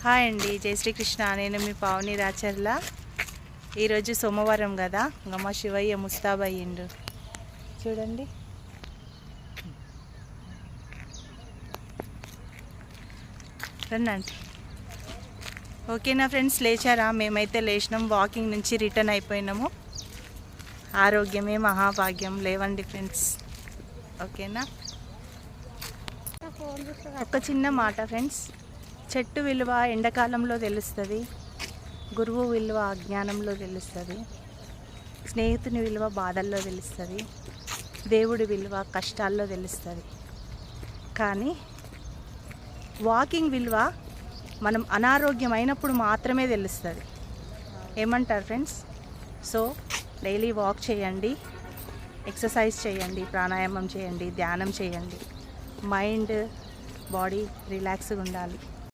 Hi అండి, జై శ్రీకృష్ణ. నేను మీ పావని రాచర్ల. ఈరోజు సోమవారం కదా, ఇంకా మా శివయ్య ముస్తాబయ్యిండు చూడండి. రండి. ఓకేనా ఫ్రెండ్స్, లేచారా? మేమైతే లేచినాం, వాకింగ్ నుంచి రిటర్న్ అయిపోయినాము. ఆరోగ్యమే మహాభాగ్యం. లేవండి ఫ్రెండ్స్, ఓకేనా? ఒక చిన్న మాట ఫ్రెండ్స్, చెట్టు విలువ ఎండాకాలంలో తెలుస్తుంది, గురువు విలువ అజ్ఞానంలో తెలుస్తుంది, స్నేహితుని విలువ బాధల్లో తెలుస్తుంది, దేవుడి విలువ కష్టాల్లో తెలుస్తుంది. కానీ వాకింగ్ విలువ మనం అనారోగ్యమైనప్పుడు మాత్రమే తెలుస్తుంది. ఏమంటారు ఫ్రెండ్స్? సో డైలీ వాక్ చేయండి, ఎక్సర్సైజ్ చేయండి, ప్రాణాయామం చేయండి, ధ్యానం చేయండి. మైండ్ బాడీ రిలాక్స్గా ఉండాలి.